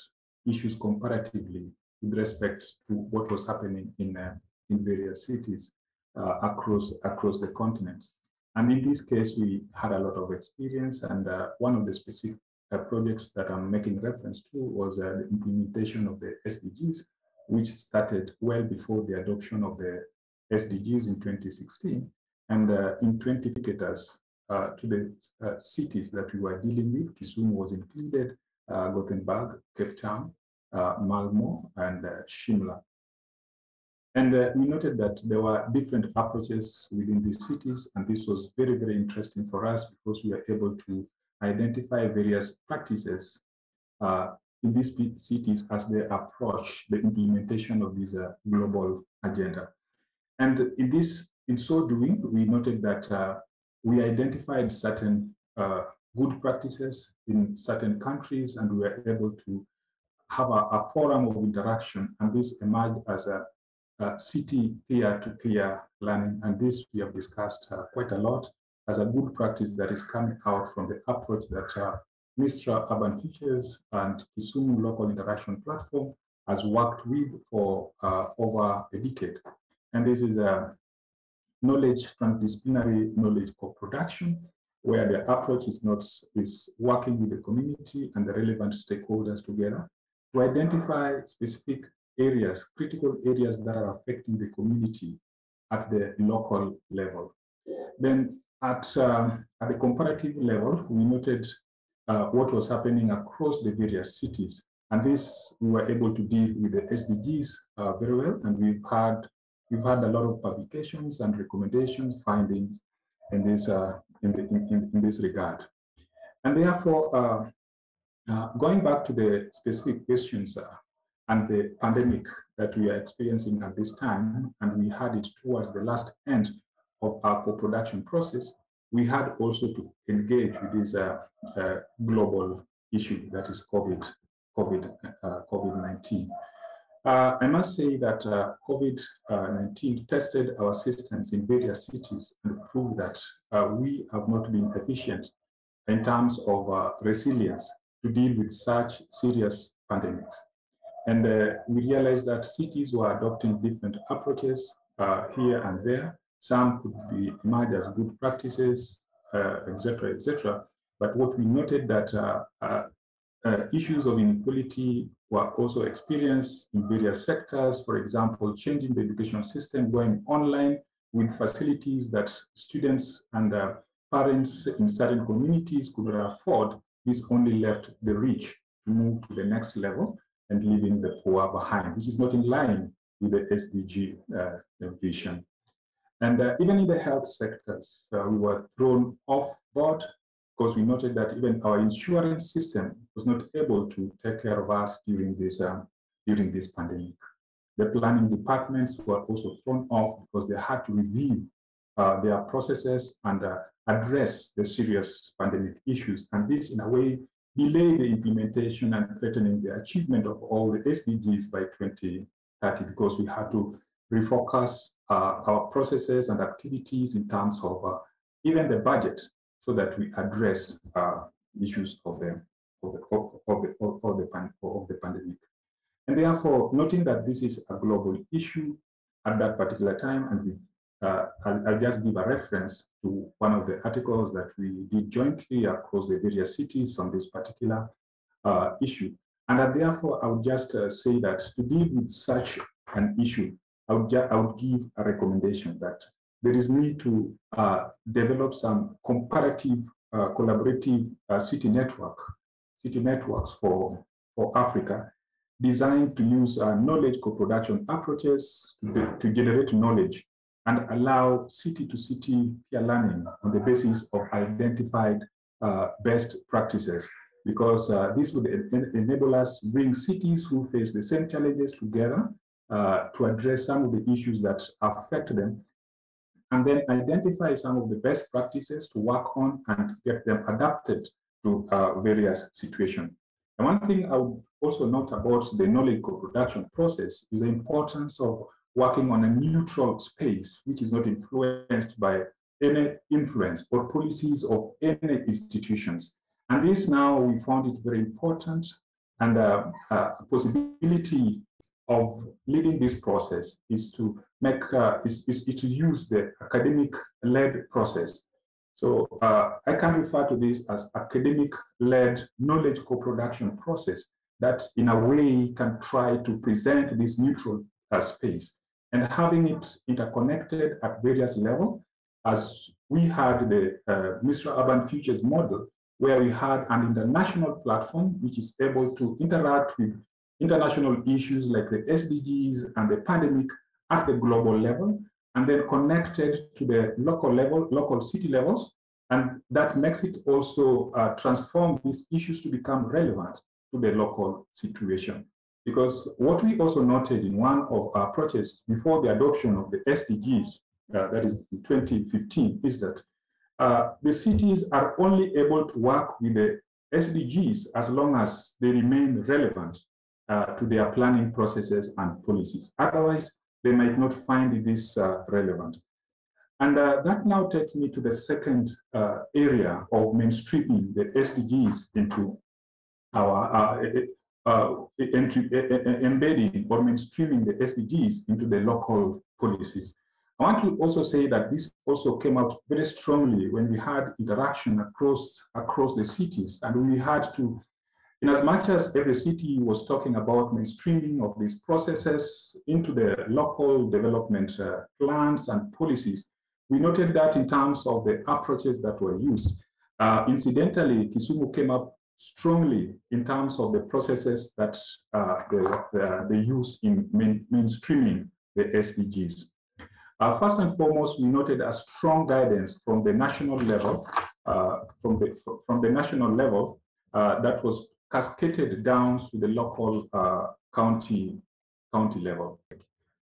issues comparatively with respect to what was happening in various cities across the continent. And in this case, we had a lot of experience, and one of the specific projects that I'm making reference to was the implementation of the SDGs, which started well before the adoption of the SDGs in 2016, and in 20 indicators to the cities that we were dealing with. Kisumu was included, Gothenburg, Cape Town, Malmo, and Shimla. And we noted that there were different approaches within these cities, and this was very, very interesting for us because we were able to identify various practices in these cities as they approach the implementation of this global agenda. And in so doing, we noted that we identified certain good practices in certain countries, and we were able to have a forum of interaction, and this emerged as a city peer-to-peer learning, and this we have discussed quite a lot as a good practice that is coming out from the approach that Ministry of Urban Features and Kisumu Local Interaction Platform has worked with for over a decade. And this is a transdisciplinary knowledge co-production, where the approach is working with the community and the relevant stakeholders together to identify specific areas, critical areas that are affecting the community at the local level. Then at the comparative level, we noted what was happening across the various cities. And this, we were able to deal with the SDGs very well. And we've had a lot of publications and recommendations, findings in this, in this regard. And therefore, going back to the specific questions and the pandemic that we are experiencing at this time, and we had it towards the last end of our co-production process, we had also to engage with this global issue that is COVID-19. I must say that COVID-19 tested our systems in various cities and proved that we have not been efficient in terms of resilience to deal with such serious pandemics. And we realized that cities were adopting different approaches here and there. Some could be emerged as good practices, etc., etc. But what we noted that issues of inequality were also experienced in various sectors. For example, changing the education system, going online with facilities that students and parents in certain communities could not afford. This only left the rich to move to the next level and leaving the poor behind, which is not in line with the SDG vision. And even in the health sectors, we were thrown off board because we noted that even our insurance system was not able to take care of us during this pandemic. The planning departments were also thrown off because they had to review their processes and address the serious pandemic issues. And this, in a way, delayed the implementation and threatening the achievement of all the SDGs by 2030, because we had to refocus our processes and activities in terms of even the budget, so that we address issues of the pandemic. And therefore, noting that this is a global issue at that particular time, and I'll just give a reference to one of the articles that we did jointly across the various cities on this particular issue. And that therefore, I would just say that to deal with such an issue, I would give a recommendation that there is need to develop some comparative, collaborative city networks for Africa, designed to use knowledge co-production approaches to generate knowledge and allow city-to-city peer learning on the basis of identified best practices, because this would enable us to bring cities who face the same challenges together to address some of the issues that affect them, and then identify some of the best practices to work on and get them adapted to various situations. And one thing I would also note about the knowledge co-production process is the importance of working on a neutral space, which is not influenced by any influence or policies of any institutions. And this now, we found it very important, and a possibility of leading this process is to make is to use the academic-led process. So I can refer to this as academic-led knowledge co-production process that, in a way, can try to present this neutral space and having it interconnected at various levels, as we had the Mr. Urban Futures model, where we had an international platform which is able to interact with international issues like the SDGs and the pandemic at the global level, and then connected to the local level, local city levels. And that makes it also transform these issues to become relevant to the local situation. Because what we also noted in one of our approaches before the adoption of the SDGs, that is in 2015, is that the cities are only able to work with the SDGs as long as they remain relevant to their planning processes and policies. Otherwise, they might not find this relevant. And that now takes me to the second area of mainstreaming the SDGs into our embedding or mainstreaming the SDGs into the local policies. I want to also say that this also came out very strongly when we had interaction across the cities, and we had to, in as much as every city was talking about mainstreaming of these processes into the local development plans and policies, we noted that in terms of the approaches that were used. Incidentally, Kisumu came up strongly in terms of the processes that they use in mainstreaming the SDGs. First and foremost, we noted a strong guidance from the national level, from the national level that was cascaded down to the local county level.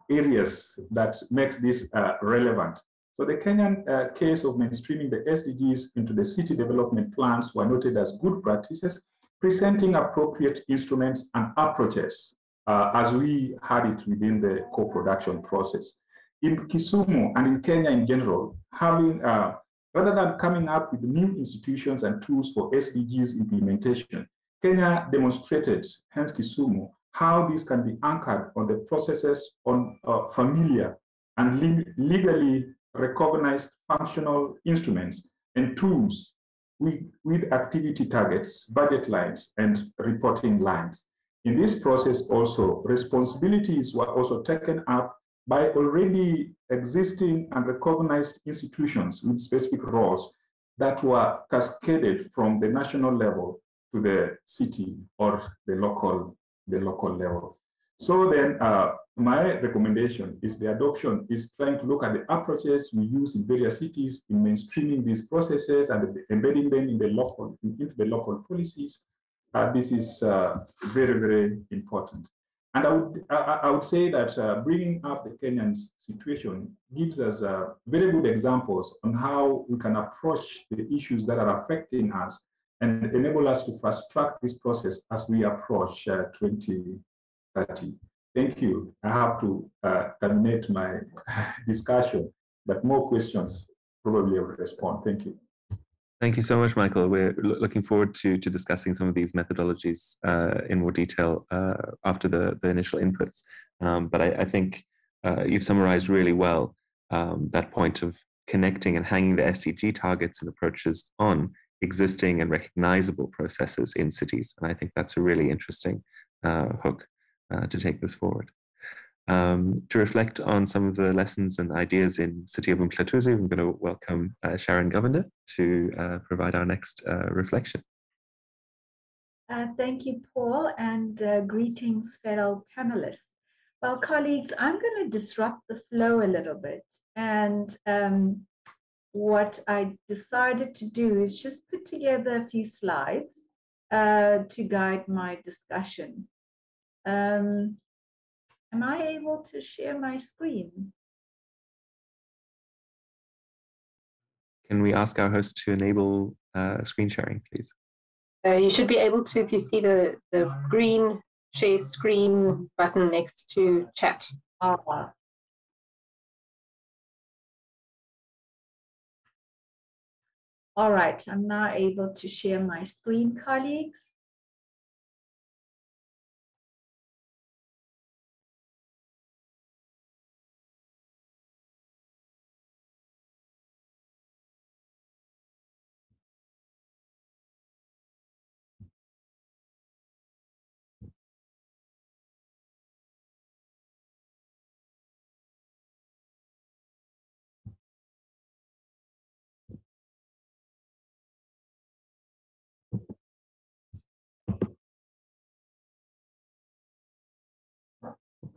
Areas that makes this relevant. So the Kenyan case of mainstreaming the SDGs into the city development plans were noted as good practices, presenting appropriate instruments and approaches as we had it within the co-production process. In Kisumu and in Kenya in general, having rather than coming up with new institutions and tools for SDGs implementation, Kenya demonstrated, hence Kisumu, how this can be anchored on the processes on familiar and legally recognized functional instruments and tools with activity targets, budget lines, and reporting lines. In this process also, responsibilities were also taken up by already existing and recognized institutions with specific roles that were cascaded from the national level to the city or the local level. So then my recommendation is the adoption is trying to look at the approaches we use in various cities in mainstreaming these processes and embedding them in the into the local policies. This is very, very important. And I would say that bringing up the Kenyan situation gives us very good examples on how we can approach the issues that are affecting us and enable us to fast track this process as we approach 2030. Thank you. I have to terminate my discussion, but more questions probably will respond. Thank you. Thank you so much, Michael. We're looking forward to discussing some of these methodologies in more detail after the initial inputs. But I think you've summarized really well that point of connecting and hanging the SDG targets and approaches on existing and recognizable processes in cities. And I think that's a really interesting hook to take this forward. To reflect on some of the lessons and ideas in City of Mhlathuze, I'm going to welcome Sharon Govender to provide our next reflection. Thank you, Paul, and greetings, fellow panelists. Well, colleagues, I'm going to disrupt the flow a little bit. And what I decided to do is just put together a few slides to guide my discussion. Am I able to share my screen? Can we ask our host to enable screen sharing, please? You should be able to if you see the green share screen button next to chat. All right, I'm now able to share my screen, colleagues.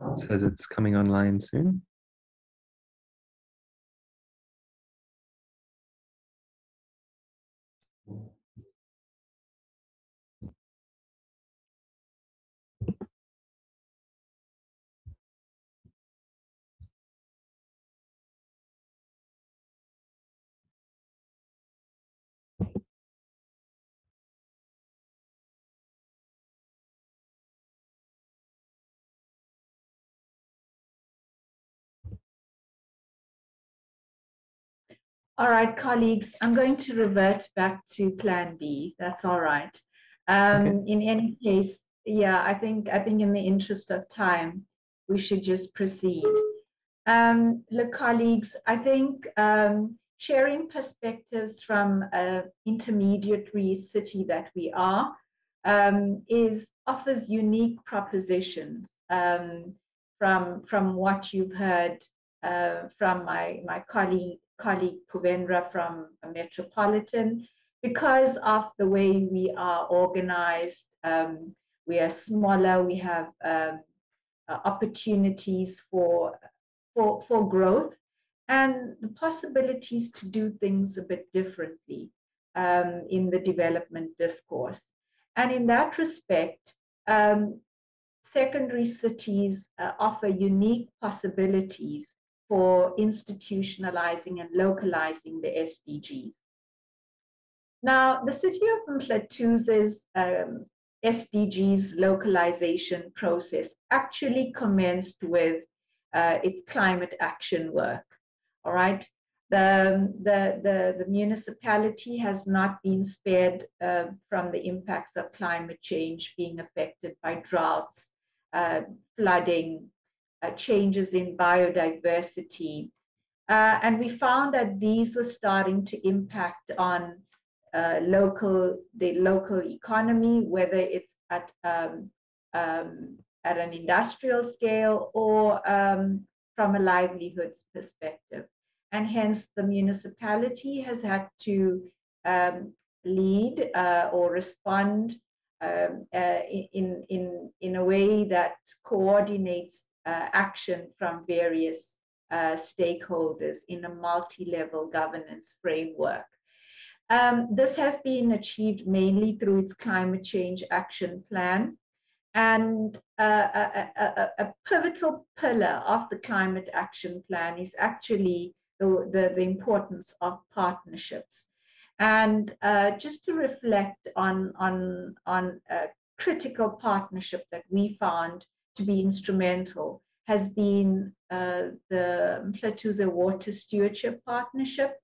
It says it's coming online soon. All right, colleagues, I'm going to revert back to Plan B. That's all right. Okay. In any case, yeah, I think in the interest of time, we should just proceed. Look, colleagues, I think sharing perspectives from an intermediary city that we are offers unique propositions from what you've heard from my colleague Puvendra from Metropolitan, because of the way we are organized. We are smaller, we have opportunities for growth and the possibilities to do things a bit differently in the development discourse. And in that respect, secondary cities offer unique possibilities for institutionalizing and localizing the SDGs. Now, the City of Mhlathuze's SDGs localization process actually commenced with its climate action work. All right, the municipality has not been spared from the impacts of climate change, being affected by droughts, flooding, changes in biodiversity. And we found that these were starting to impact on the local economy, whether it's at an industrial scale or from a livelihoods perspective. And hence the municipality has had to lead or respond in a way that coordinates action from various stakeholders in a multi-level governance framework. This has been achieved mainly through its climate change action plan, And a pivotal pillar of the climate action plan is actually the importance of partnerships. And just to reflect on a critical partnership that we found to be instrumental has been the Mhlathuze Water Stewardship Partnership.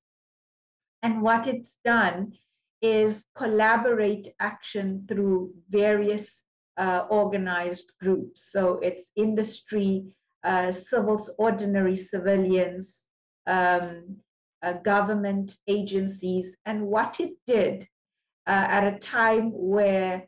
And what it's done is collaborate action through various organized groups. So it's industry, ordinary civilians, government agencies. And what it did at a time where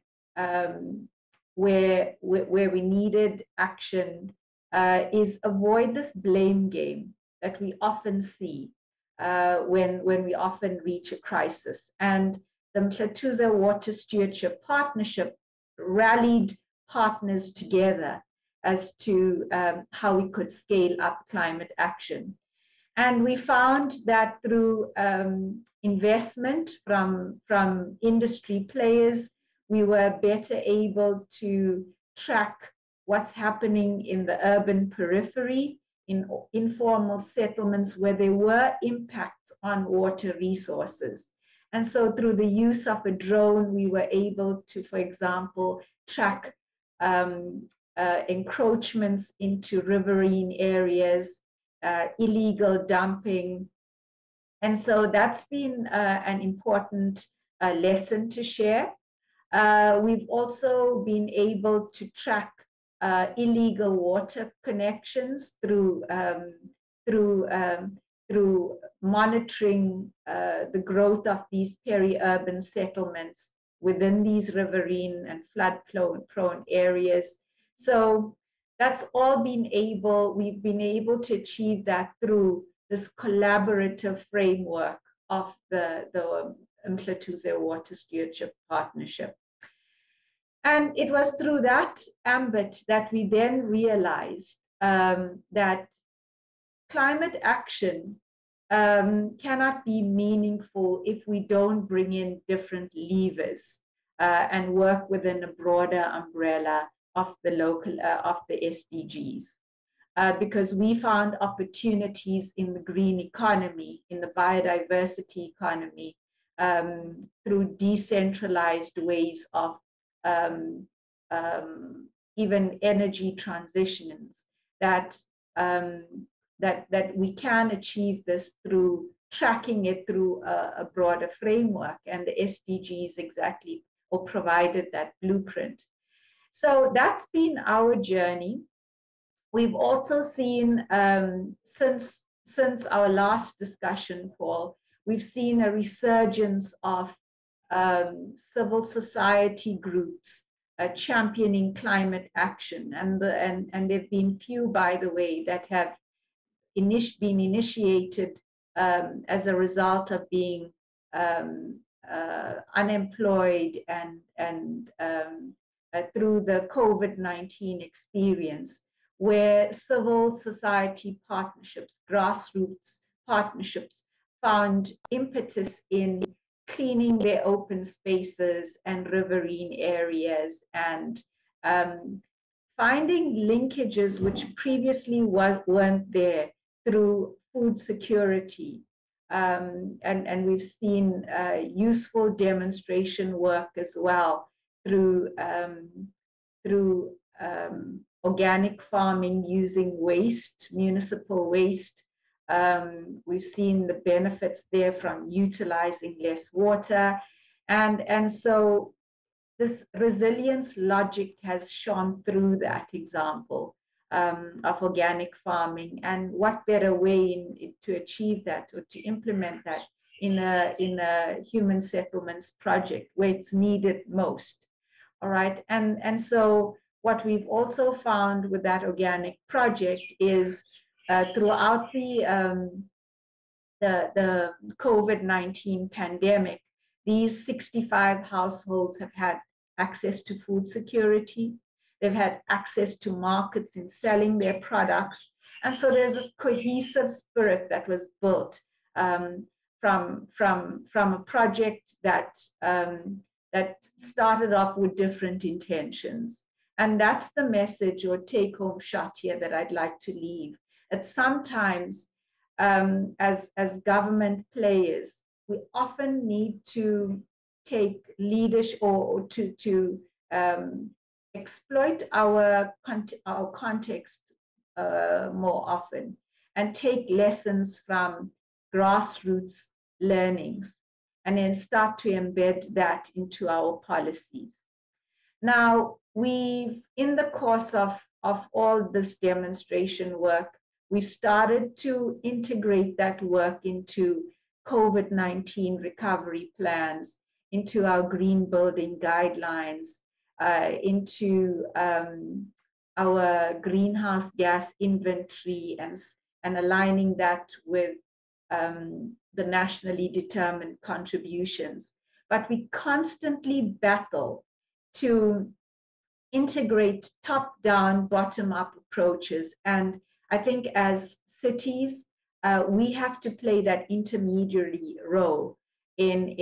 we needed action is avoid this blame game that we often see when we often reach a crisis. And the Mhlathuze Water Stewardship Partnership rallied partners together as to how we could scale up climate action. And we found that through investment from industry players, we were better able to track what's happening in the urban periphery, in informal settlements where there were impacts on water resources. And so through the use of a drone, we were able to, for example, track encroachments into riverine areas, illegal dumping. And so that's been an important lesson to share. We've also been able to track illegal water connections through monitoring the growth of these peri-urban settlements within these riverine and flood-prone areas. So that's all we've been able to achieve that through this collaborative framework of the Mhlathuze Water Stewardship Partnership. And it was through that ambit that we then realized that climate action cannot be meaningful if we don't bring in different levers and work within a broader umbrella of the SDGs. Because we found opportunities in the green economy, in the biodiversity economy, through decentralized ways of even energy transitions, that we can achieve this through tracking it through a broader framework, and the SDGs exactly or provided that blueprint. So that's been our journey. We've also seen since our last discussion, Paul, we've seen a resurgence of civil society groups championing climate action, and there've been few, by the way, that have been initiated as a result of being unemployed and through the COVID-19 experience, where civil society partnerships, grassroots partnerships, found impetus in cleaning their open spaces and riverine areas, and finding linkages which previously weren't there through food security. And we've seen useful demonstration work as well through organic farming using waste, municipal waste. We've seen the benefits there from utilizing less water. And so this resilience logic has shone through that example of organic farming. And what better way to achieve that or to implement that in a human settlements project where it's needed most. All right. And so what we've also found with that organic project is throughout the COVID-19 pandemic, these 65 households have had access to food security. They've had access to markets in selling their products. And so there's this cohesive spirit that was built from a project that started off with different intentions. And that's the message or take-home shot here that I'd like to leave. That sometimes, as government players, we often need to take leadership or to exploit our context more often and take lessons from grassroots learnings and then start to embed that into our policies. Now, in the course of all this demonstration work, we've started to integrate that work into COVID-19 recovery plans, into our green building guidelines, into our greenhouse gas inventory and aligning that with the nationally determined contributions. But we constantly battle to integrate top-down, bottom-up approaches. And I think as cities, we have to play that intermediary role in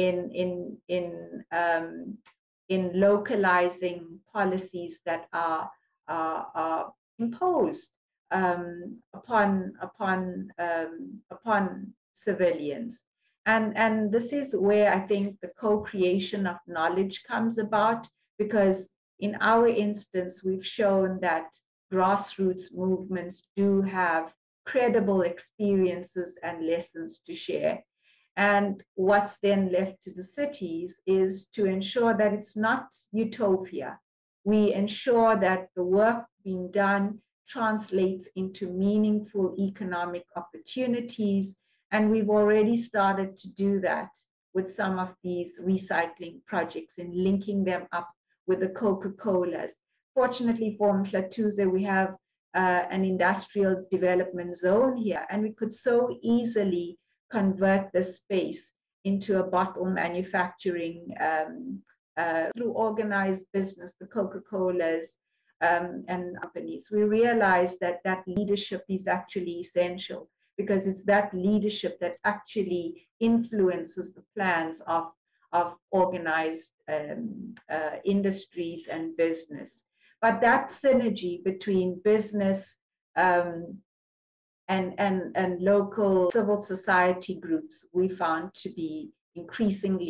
localizing policies that are imposed upon civilians. And this is where I think the co-creation of knowledge comes about, because in our instance, we've shown that grassroots movements do have credible experiences and lessons to share. And what's then left to the cities is to ensure that it's not utopia. We ensure that the work being done translates into meaningful economic opportunities. And we've already started to do that with some of these recycling projects and linking them up with the Coca-Colas. Fortunately for Mhlathuze, we have an industrial development zone here, and we could so easily convert the space into a bottle manufacturing through organized business, the Coca-Colas and companies. We realize that that leadership is actually essential, because it's that leadership that actually influences the plans of organized industries and business. But that synergy between business and local civil society groups we found to be increasingly